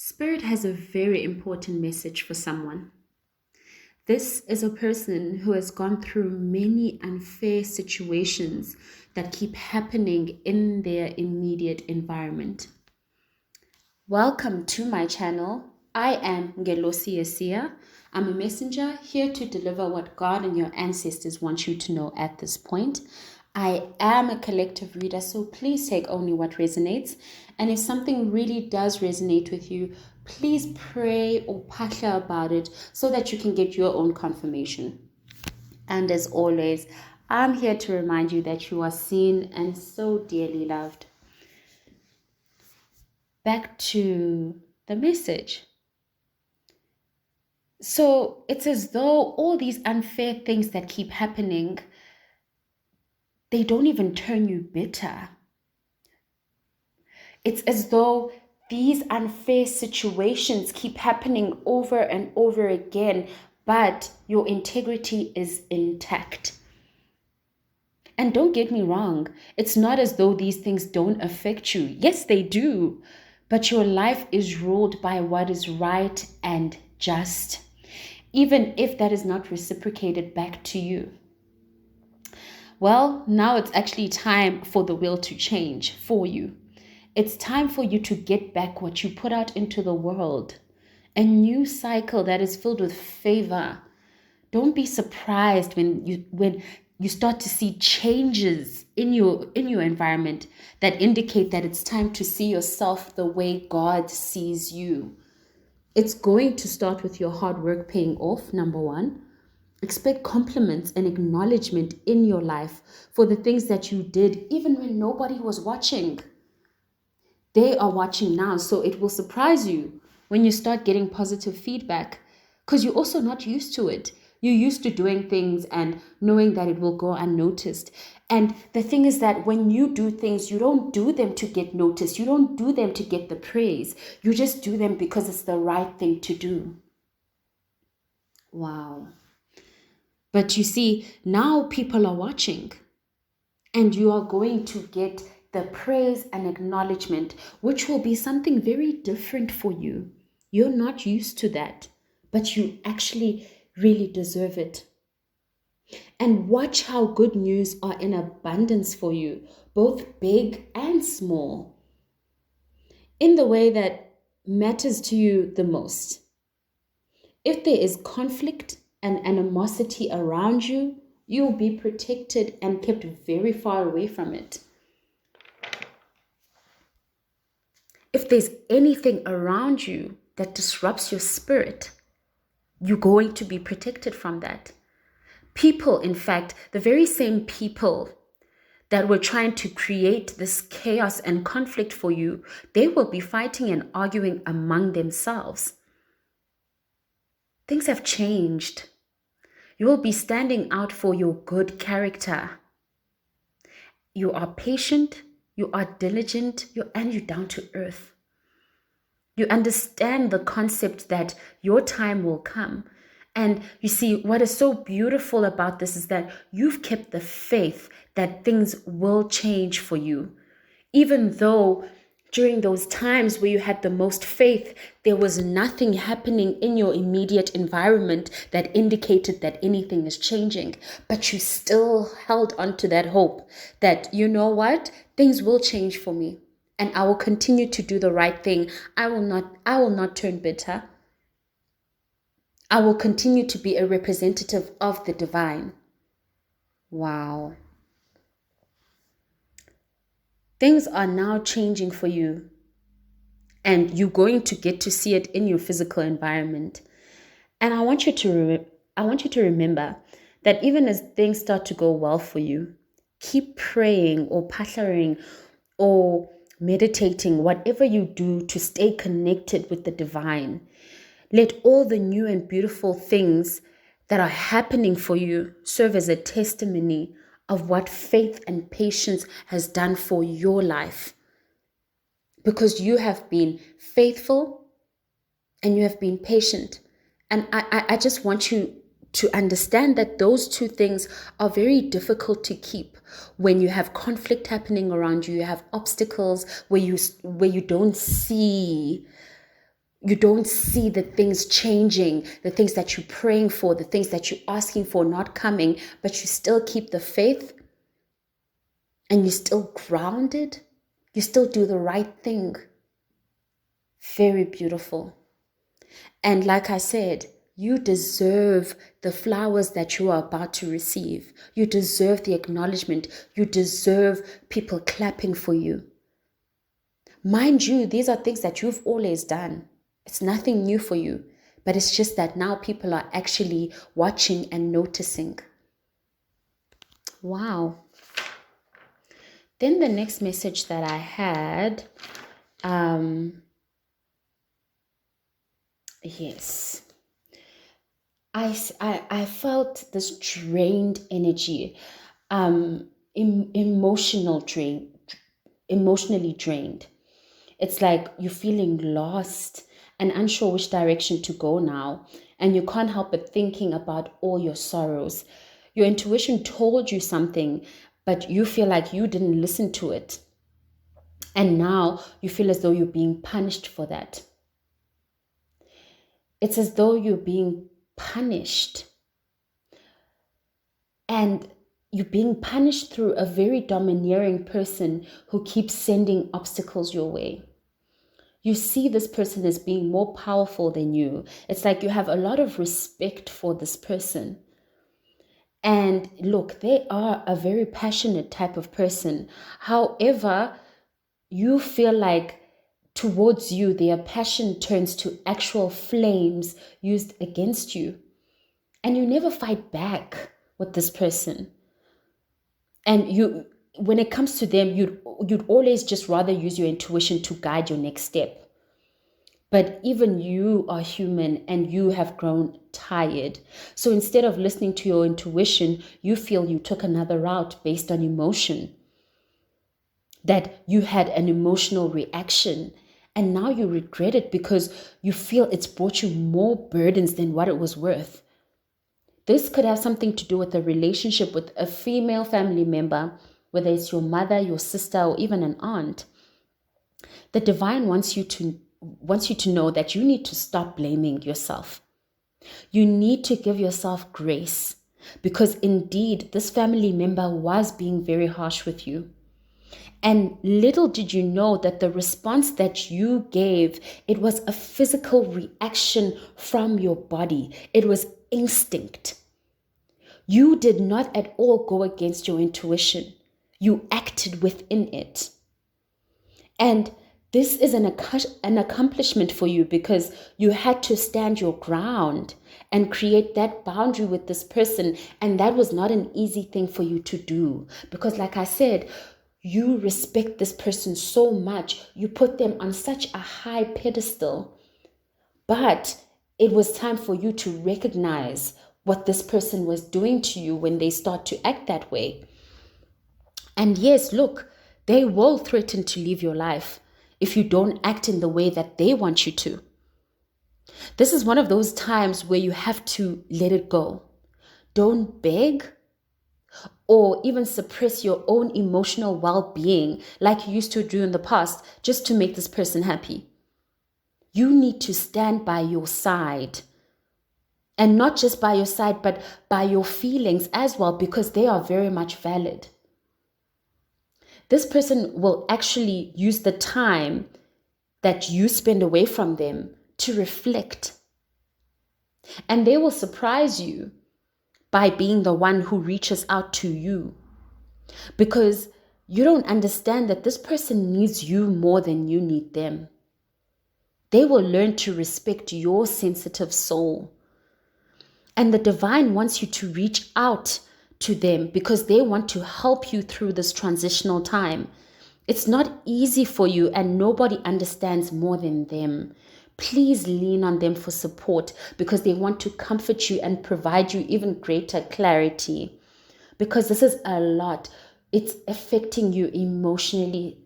Spirit has a very important message for someone. This is a person who has gone through many unfair situations that keep happening in their immediate environment. Welcome to my channel. I am Ngelosi Yesia. I'm a messenger here to deliver what God and your ancestors want you to know at this point. I am a collective reader, so please take only what resonates. And if something really does resonate with you, please pray or pasha about it so that you can get your own confirmation. And as always, I'm here to remind you that you are seen and so dearly loved. Back to the message. So it's as though all these unfair things that keep happening, they don't even turn you bitter. It's as though these unfair situations keep happening over and over again, but your integrity is intact. And don't get me wrong, it's not as though these things don't affect you. Yes, they do. But your life is ruled by what is right and just, even if that is not reciprocated back to you. Well, now it's actually time for the wheel to change for you. It's time for you to get back what you put out into the world. A new cycle that is filled with favor. Don't be surprised when you start to see changes in your environment that indicate that it's time to see yourself the way God sees you. It's going to start with your hard work paying off, number one. Expect compliments and acknowledgement in your life for the things that you did even when nobody was watching. They are watching now, so it will surprise you when you start getting positive feedback because you're also not used to it. You're used to doing things and knowing that it will go unnoticed. And the thing is that when you do things, you don't do them to get noticed. You don't do them to get the praise. You just do them because it's the right thing to do. Wow. But you see, now people are watching and you are going to get the praise and acknowledgement, which will be something very different for you. You're not used to that, but you actually really deserve it. And watch how good news are in abundance for you, both big and small, in the way that matters to you the most. If there is conflict and animosity around you, you'll be protected and kept very far away from it. If there's anything around you that disrupts your spirit, you're going to be protected from that. People, in fact, the very same people that were trying to create this chaos and conflict for you, they will be fighting and arguing among themselves. Things have changed. You will be standing out for your good character. You are patient, you are diligent, and you're down to earth. You understand the concept that your time will come. And you see, what is so beautiful about this is that you've kept the faith that things will change for you. Even though during those times where you had the most faith, there was nothing happening in your immediate environment that indicated that anything is changing. But you still held on to that hope that, you know what, things will change for me. And I will continue to do the right thing. I will not turn bitter. I will continue to be a representative of the divine. Wow. Things are now changing for you. And you're going to get to see it in your physical environment. And I want you to remember that even as things start to go well for you, keep praying or pattering or meditating, whatever you do to stay connected with the divine. Let all the new and beautiful things that are happening for you serve as a testimony of what faith and patience has done for your life. Because you have been faithful and you have been patient. And I just want you to understand that those two things are very difficult to keep when you have conflict happening around you. You have obstacles where you don't see you don't see the things changing, the things that you're praying for, the things that you're asking for not coming, but you still keep the faith and you're still grounded, you still do the right thing. Very beautiful. And like I said, you deserve the flowers that you are about to receive. You deserve the acknowledgement. You deserve people clapping for you. Mind you, these are things that you've always done. It's nothing new for you, but it's just that now people are actually watching and noticing. Wow. Then the next message that I had, yes, I felt this drained energy, emotionally drained. It's like you're feeling lost and unsure which direction to go now, and you can't help but thinking about all your sorrows. Your intuition told you something, but you feel like you didn't listen to it. And now you feel as though you're being punished for that. It's as though you're being punished. And you're being punished through a very domineering person who keeps sending obstacles your way. You see this person as being more powerful than you. It's like you have a lot of respect for this person. And look, they are a very passionate type of person. However, you feel like towards you, their passion turns to actual flames used against you. And you never fight back with this person. And you, when it comes to them, you'd always just rather use your intuition to guide your next step. But even you are human and you have grown tired. So instead of listening to your intuition, you feel you took another route based on emotion. That you had an emotional reaction and now you regret it because you feel it's brought you more burdens than what it was worth. This could have something to do with a relationship with a female family member, whether it's your mother, your sister, or even an aunt. The divine wants you to know that you need to stop blaming yourself. You need to give yourself grace because indeed this family member was being very harsh with you. And little did you know that the response that you gave, it was a physical reaction from your body. It was instinct. You did not at all go against your intuition. You acted within it. And this is an accomplishment for you because you had to stand your ground and create that boundary with this person. And that was not an easy thing for you to do because, like I said, you respect this person so much. You put them on such a high pedestal. But it was time for you to recognize what this person was doing to you when they start to act that way. And yes, look, they will threaten to leave your life if you don't act in the way that they want you to. This is one of those times where you have to let it go. Don't beg or even suppress your own emotional well-being like you used to do in the past just to make this person happy. You need to stand by your side. And not just by your side, but by your feelings as well, because they are very much valid. This person will actually use the time that you spend away from them to reflect. And they will surprise you by being the one who reaches out to you. Because you don't understand that this person needs you more than you need them. They will learn to respect your sensitive soul. And the divine wants you to reach out to them because they want to help you through this transitional time. It's not easy for you and nobody understands more than them. Please lean on them for support because they want to comfort you and provide you even greater clarity. Because this is a lot. It's affecting you emotionally.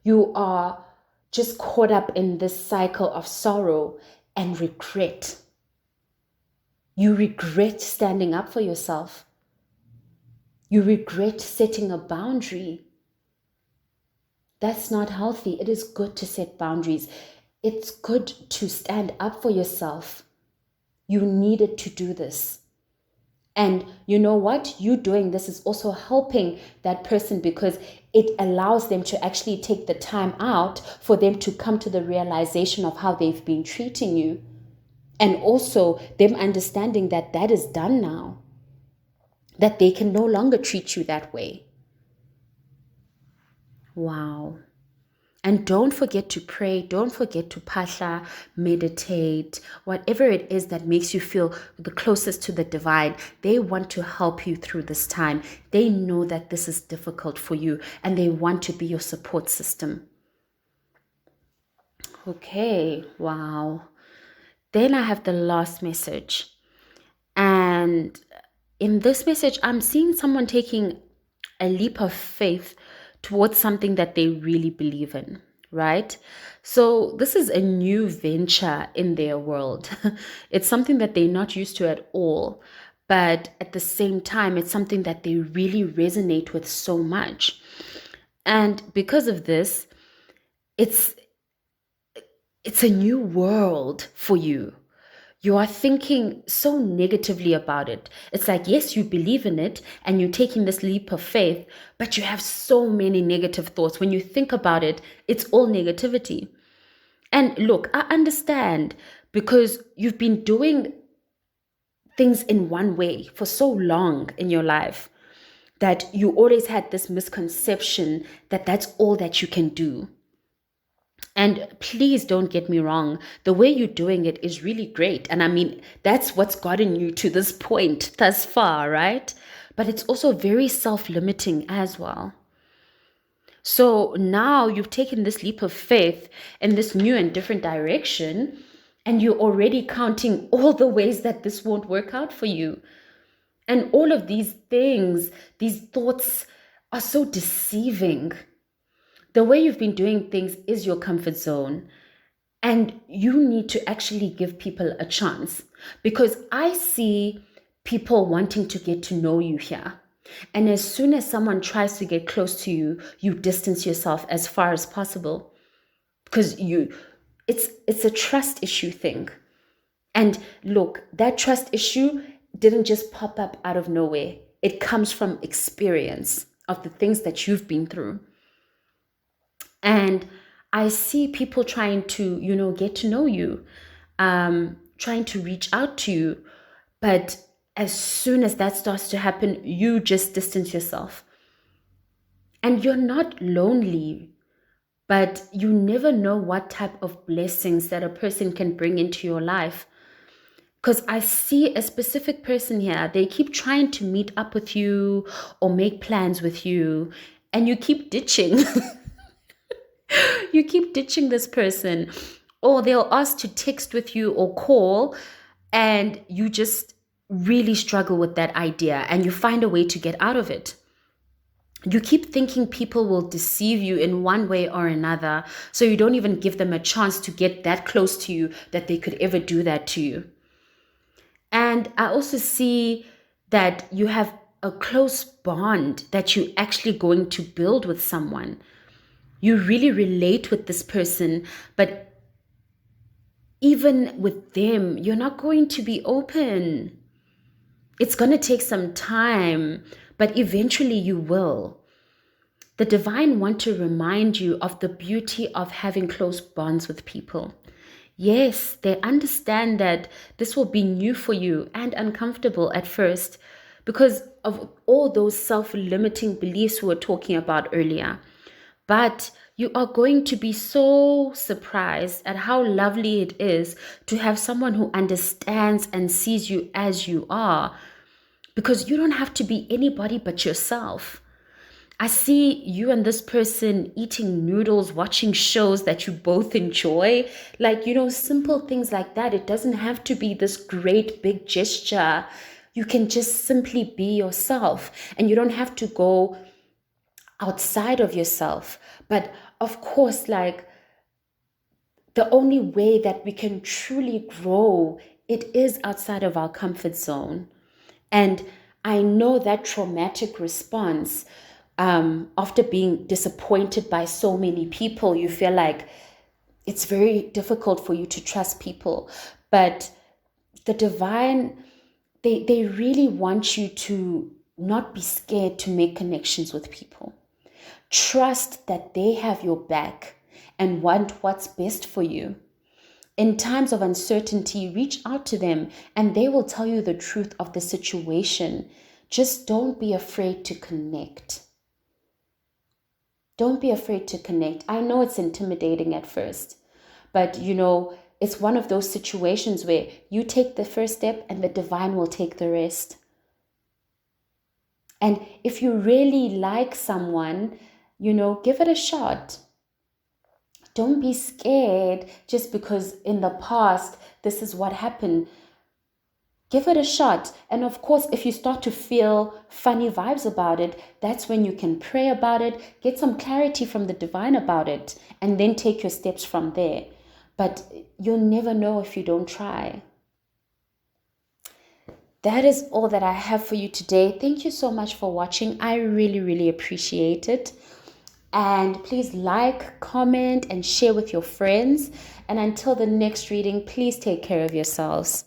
You are just caught up in this cycle of sorrow and regret. You regret standing up for yourself. You regret setting a boundary. That's not healthy. It is good to set boundaries. it's good to stand up for yourself. You needed to do this. And you know what? You doing this is also helping that person, because it allows them to actually take the time out for them to come to the realization of how they've been treating you. And also them understanding that that is done now, that they can no longer treat you that way. Wow. And don't forget to pray. Don't forget to pasha, meditate, whatever it is that makes you feel the closest to the divine. They want to help you through this time. They know that this is difficult for you, and they want to be your support system. Okay, wow. Then I have the last message. And in this message, I'm seeing someone taking a leap of faith towards something that they really believe in, right? So this is a new venture in their world. It's something that they're not used to at all. But at the same time, it's something that they really resonate with so much. And because of this, it's a new world for you. You are thinking so negatively about it. It's like, yes, you believe in it and you're taking this leap of faith, but you have so many negative thoughts. When you think about it, it's all negativity. And look, I understand, because you've been doing things in one way for so long in your life that you always had this misconception that that's all that you can do. And please don't get me wrong, the way you're doing it is really great. And I mean, that's what's gotten you to this point thus far, right? But it's also very self-limiting as well. So now you've taken this leap of faith in this new and different direction, and you're already counting all the ways that this won't work out for you. And all of these things, these thoughts are so deceiving. The way you've been doing things is your comfort zone. And you need to actually give people a chance, because I see people wanting to get to know you here. And as soon as someone tries to get close to you, you distance yourself as far as possible, because it's a trust issue thing. And look, that trust issue didn't just pop up out of nowhere. It comes from experience of the things that you've been through. And I see people trying to, get to know you, trying to reach out to you. But as soon as that starts to happen, you just distance yourself. And you're not lonely, but you never know what type of blessings that a person can bring into your life. Because I see a specific person here, they keep trying to meet up with you or make plans with you, and you keep ditching. You keep ditching this person, or they'll ask to text with you or call, and you just really struggle with that idea and you find a way to get out of it. You keep thinking people will deceive you in one way or another, so you don't even give them a chance to get that close to you that they could ever do that to you. And I also see that you have a close bond that you're actually going to build with someone. You really relate with this person, but even with them, you're not going to be open. It's going to take some time, but eventually you will. The divine want to remind you of the beauty of having close bonds with people. Yes, they understand that this will be new for you and uncomfortable at first because of all those self-limiting beliefs we were talking about earlier. But you are going to be so surprised at how lovely it is to have someone who understands and sees you as you are, because you don't have to be anybody but yourself. I see you and this person eating noodles, watching shows that you both enjoy. Like, simple things like that. It doesn't have to be this great big gesture. You can just simply be yourself, and you don't have to go outside of yourself. But of course, like, the only way that we can truly grow, it is outside of our comfort zone. And I know that traumatic response, after being disappointed by so many people, you feel like It's very difficult for you to trust people. But the divine, they really want you to not be scared to make connections with people. Trust that they have your back and want what's best for you. In times of uncertainty, reach out to them and they will tell you the truth of the situation. Just don't be afraid to connect. Don't be afraid to connect. I know it's intimidating at first, but it's one of those situations where you take the first step and the divine will take the rest. And if you really like someone, give it a shot. Don't be scared just because in the past this is what happened. Give it a shot. And of course, if you start to feel funny vibes about it, that's when you can pray about it, get some clarity from the divine about it, and then take your steps from there. But you'll never know if you don't try. That is all that I have for you today. Thank you so much for watching. I really, really appreciate it. And please like, comment, and share with your friends. And until the next reading, please take care of yourselves.